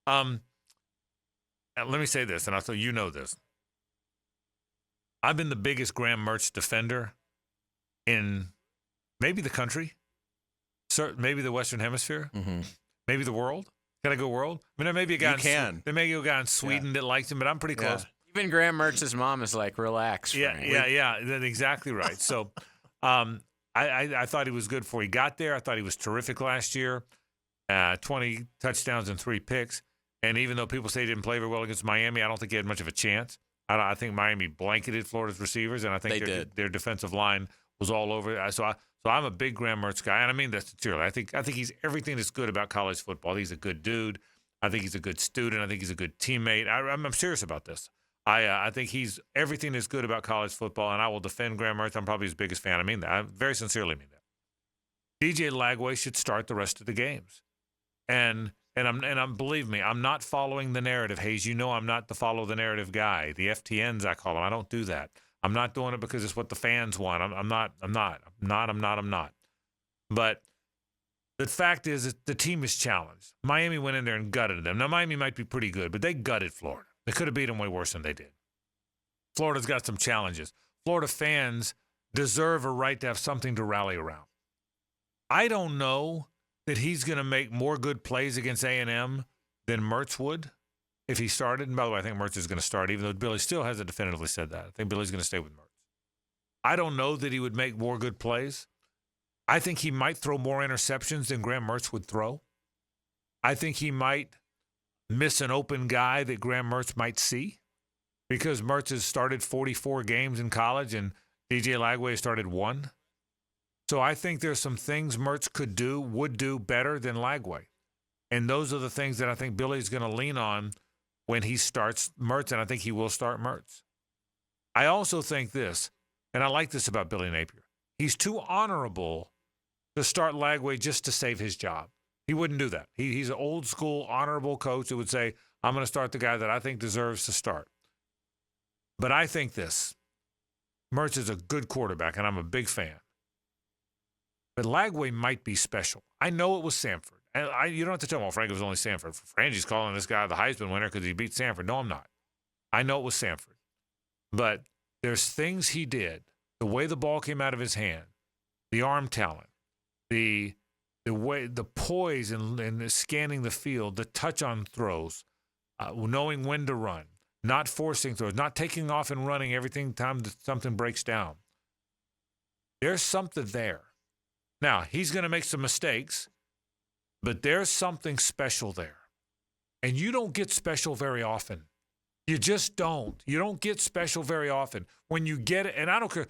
Let me say this, and I thought you know this. I've been the biggest Graham Mertz defender in maybe the country, maybe the Western Hemisphere, maybe the world. Can I go world? I mean, there may be a guy. There may be a guy in Sweden that likes him, but I'm pretty close. Even Graham Mertz's mom is like, relax. Yeah. That's exactly right. So, I thought he was good before he got there. I thought he was terrific last year. 20 touchdowns and 3 picks. And even though people say he didn't play very well against Miami, I don't think he had much of a chance. I think Miami blanketed Florida's receivers, and I think their defensive line was all over. So I'm a big Graham Mertz guy, and I mean that sincerely. I think he's everything that's good about college football. He's a good dude. I think he's a good student. I think he's a good teammate. I'm serious about this. I think he's everything that's good about college football, and I will defend Graham Mertz. I'm probably his biggest fan. I mean that. I very sincerely mean that. DJ Lagway should start the rest of the games, and I'm believe me, I'm not following the narrative. Hayes, you know I'm not the follow the narrative guy. The FTNs I call them. I don't do that. I'm not doing it because it's what the fans want. I'm not. But the fact is that the team is challenged. Miami went in there and gutted them. Now Miami might be pretty good, but they gutted Florida. They could have beat them way worse than they did. Florida's got some challenges. Florida fans deserve a right to have something to rally around. I don't know that he's going to make more good plays against A&M than Mertz would if he started. And by the way, I think Mertz is going to start, even though Billy still hasn't definitively said that. I think Billy's going to stay with Mertz. I don't know that he would make more good plays. I think he might throw more interceptions than Graham Mertz would throw. I think he might miss an open guy that Graham Mertz might see because Mertz has started 44 games in college and DJ Lagway has started 1. So I think there's some things Mertz would do better than Lagway. And those are the things that I think Billy's going to lean on when he starts Mertz, and I think he will start Mertz. I also think this, and I like this about Billy Napier. He's too honorable to start Lagway just to save his job. He wouldn't do that. He's an old-school, honorable coach who would say, I'm going to start the guy that I think deserves to start. But I think this. Mertz is a good quarterback, and I'm a big fan. But Lagway might be special. I know it was Samford. And you don't have to tell me, well, Frankie was only Samford. Frangie's calling this guy the Heisman winner because he beat Samford. No, I'm not. I know it was Samford. But there's things he did, the way the ball came out of his hand, the arm talent, the way, the poise and scanning the field, the touch on throws, knowing when to run, not forcing throws, not taking off and running every time that something breaks down. There's something there. Now, he's going to make some mistakes, but there's something special there. And you don't get special very often. You just don't. You don't get special very often. When you get it, and I don't care,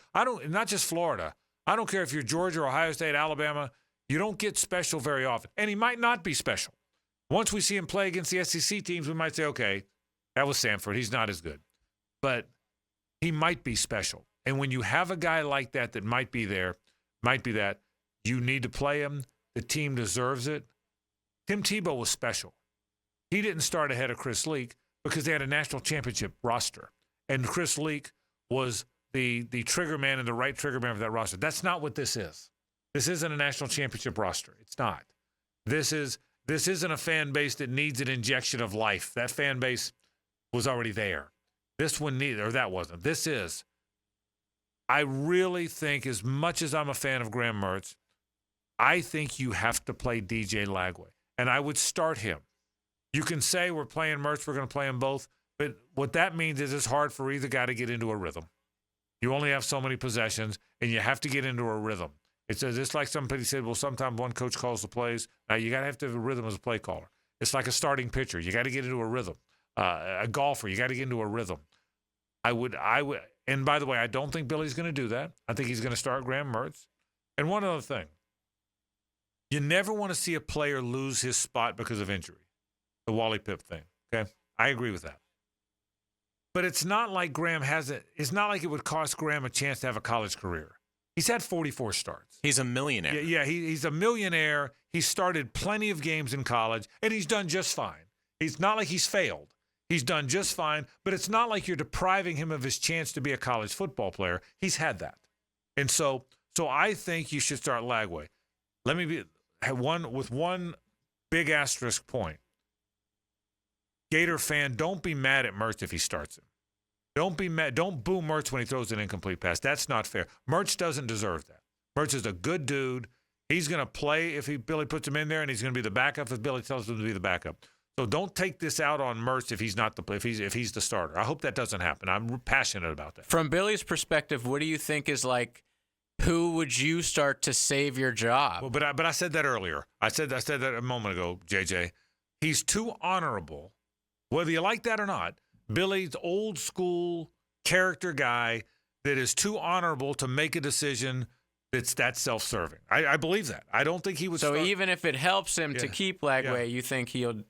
not just Florida. I don't care if you're Georgia, Ohio State, Alabama. You don't get special very often. And he might not be special. Once we see him play against the SEC teams, we might say, okay, that was Samford. He's not as good. But he might be special. And when you have a guy like that might be there, might be that, you need to play him. The team deserves it. Tim Tebow was special. He didn't start ahead of Chris Leak because they had a national championship roster. And Chris Leak was the trigger man and the right trigger man for that roster. That's not what this is. This isn't a national championship roster. It's not. This isn't a fan base that needs an injection of life. That fan base was already there. This one neither, or that wasn't. This is. I really think, as much as I'm a fan of Graham Mertz, I think you have to play DJ Lagway. And I would start him. You can say we're playing Mertz, we're going to play them both. But what that means is it's hard for either guy to get into a rhythm. You only have so many possessions, and you have to get into a rhythm. It's like somebody said, well, sometimes one coach calls the plays. Now, you got to have a rhythm as a play caller. It's like a starting pitcher. You got to get into a rhythm. A golfer, you got to get into a rhythm. I would, and by the way, I don't think Billy's going to do that. I think he's going to start Graham Mertz. And one other thing. You never want to see a player lose his spot because of injury. The Wally Pipp thing, okay? I agree with that. But it's not like it's not like it would cost Graham a chance to have a college career. He's had 44 starts. He's a millionaire. Yeah, he's a millionaire. He started plenty of games in college, and he's done just fine. It's not like he's failed. He's done just fine, but it's not like you're depriving him of his chance to be a college football player. He's had that. And so I think you should start Lagway. Let me be one big asterisk point. Gator fan, don't be mad at Mertz if he starts him. Don't be mad. Don't boo Mertz when he throws an incomplete pass. That's not fair. Mertz doesn't deserve that. Mertz is a good dude. He's going to play if Billy puts him in there, and he's going to be the backup if Billy tells him to be the backup. So don't take this out on Mertz if he's not if he's the starter. I hope that doesn't happen. I'm passionate about that. From Billy's perspective, what do you think is like? Who would you start to save your job? Well, but I said that earlier. I said that a moment ago, JJ. He's too honorable, whether you like that or not. Billy's old school character guy that is too honorable to make a decision that's that self-serving. I believe that. I don't think he would. So even if it helps him to keep Lagway, you think he'll,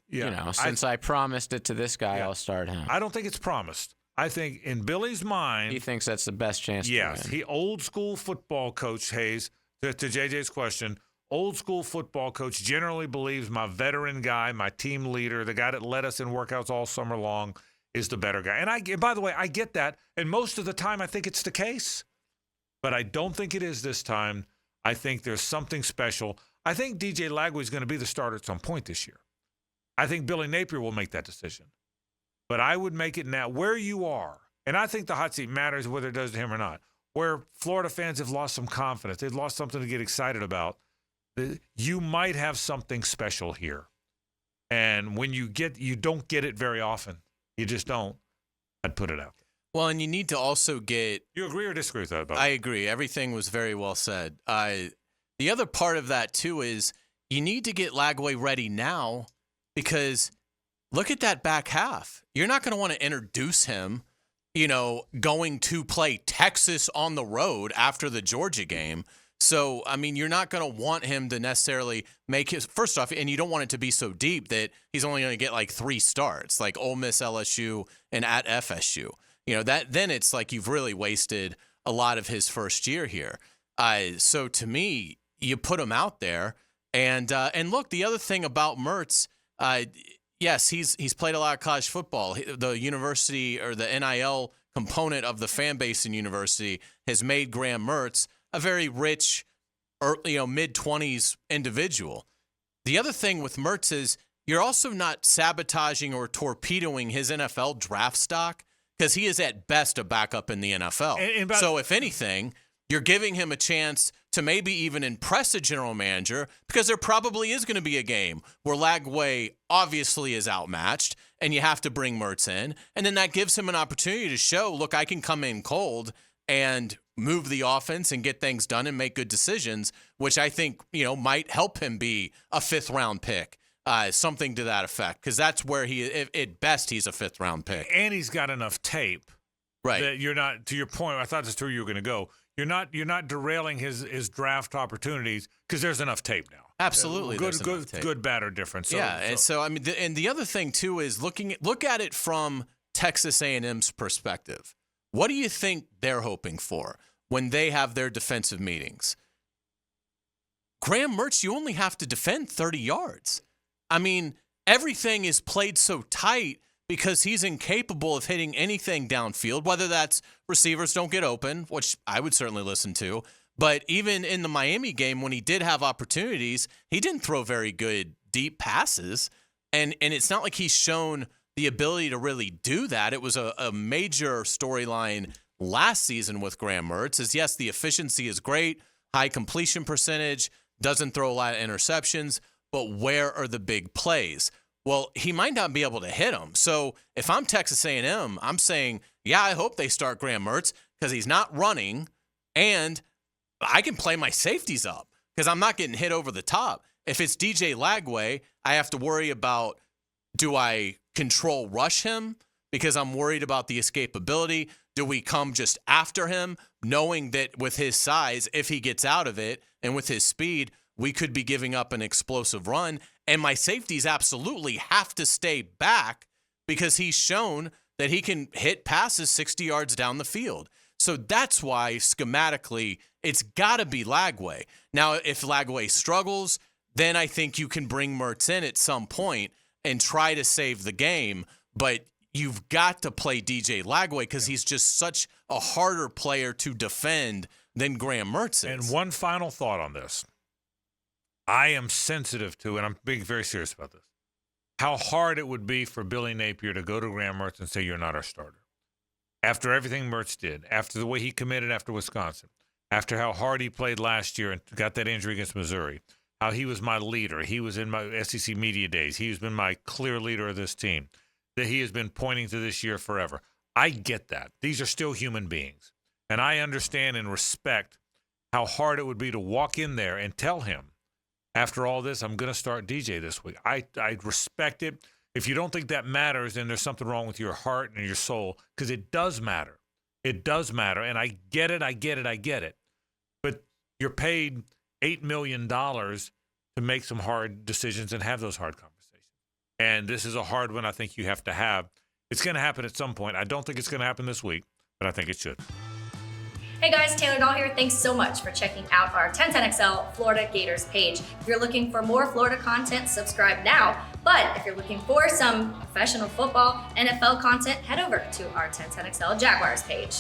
since I promised it to this guy, I'll start him. I don't think it's promised. I think in Billy's mind, he thinks that's the best chance. Yes, to win. he old school football coach Hayes. To JJ's question, old school football coach generally believes my veteran guy, my team leader, the guy that led us in workouts all summer long, is the better guy. And by the way, I get that, and most of the time I think it's the case, but I don't think it is this time. I think there's something special. I think DJ Lagway is going to be the starter at some point this year. I think Billy Napier will make that decision. But I would make it now where you are. And I think the hot seat matters whether it does to him or not. Where Florida fans have lost some confidence. They've lost something to get excited about. You might have something special here. And when you don't get it very often. You just don't. I'd put it out there. Well, and you need to also get... You agree or disagree with that? I agree. Everything was very well said. The other part of that, too, is you need to get Lagway ready now because... Look at that back half. You're not going to want to introduce him, going to play Texas on the road after the Georgia game. So, I mean, you're not going to want him to necessarily make his first off, and you don't want it to be so deep that he's only going to get like 3 starts, like Ole Miss, LSU, and at FSU. Then it's like you've really wasted a lot of his first year here. So to me, you put him out there, and look, the other thing about Mertz. Yes, he's played a lot of college football. The university or the NIL component of the fan base in university has made Graham Mertz a very rich, mid-20s individual. The other thing with Mertz is you're also not sabotaging or torpedoing his NFL draft stock because he is at best a backup in the NFL. So if anything, you're giving him a chance to maybe even impress a general manager because there probably is going to be a game where Lagway obviously is outmatched and you have to bring Mertz in. And then that gives him an opportunity to show, look, I can come in cold and move the offense and get things done and make good decisions, which I think, might help him be a 5th-round pick, something to that effect. Because that's where at best, he's a 5th-round pick. And he's got enough tape. Right. That you're not, to your point, I thought that's where you were going to go. You're not derailing his draft opportunities because there's enough tape now. Absolutely, good, bad, or different. And so I mean, and the other thing too is look at it from Texas A&M's perspective. What do you think they're hoping for when they have their defensive meetings? Graham Mertz, you only have to defend 30 yards. I mean, everything is played so tight because he's incapable of hitting anything downfield, whether that's receivers don't get open, which I would certainly listen to. But even in the Miami game, when he did have opportunities, he didn't throw very good deep passes. And it's not like he's shown the ability to really do that. It was a major storyline last season with Graham Mertz is, yes, the efficiency is great, high completion percentage, doesn't throw a lot of interceptions, but where are the big plays? Well, he might not be able to hit them. So if I'm Texas A&M, I'm saying, yeah, I hope they start Graham Mertz because he's not running and I can play my safeties up because I'm not getting hit over the top. If it's DJ Lagway, I have to worry about, do I control rush him because I'm worried about the escapability? Do we come just after him knowing that with his size, if he gets out of it and with his speed, we could be giving up an explosive run? And my safeties absolutely have to stay back because he's shown that he can hit passes 60 yards down the field. So that's why schematically it's got to be Lagway. Now, if Lagway struggles, then I think you can bring Mertz in at some point and try to save the game. But you've got to play DJ Lagway because he's just such a harder player to defend than Graham Mertz is. And one final thought on this. I am sensitive to, and I'm being very serious about this, how hard it would be for Billy Napier to go to Graham Mertz and say, you're not our starter. After everything Mertz did, after the way he committed after Wisconsin, after how hard he played last year and got that injury against Missouri, how he was my leader, he was in my SEC media days, he's been my clear leader of this team, that he has been pointing to this year forever. I get that. These are still human beings. And I understand and respect how hard it would be to walk in there and tell him, after all this, I'm going to start DJ this week. I respect it. If you don't think that matters, then there's something wrong with your heart and your soul, because it does matter. It does matter. And I get it. But you're paid $8 million to make some hard decisions and have those hard conversations. And this is a hard one I think you have to have. It's going to happen at some point. I don't think it's going to happen this week, but I think it should. Hey guys, Taylor Dahl here. Thanks so much for checking out our 1010XL Florida Gators page. If you're looking for more Florida content, subscribe now. But if you're looking for some professional football, NFL content, head over to our 1010XL Jaguars page.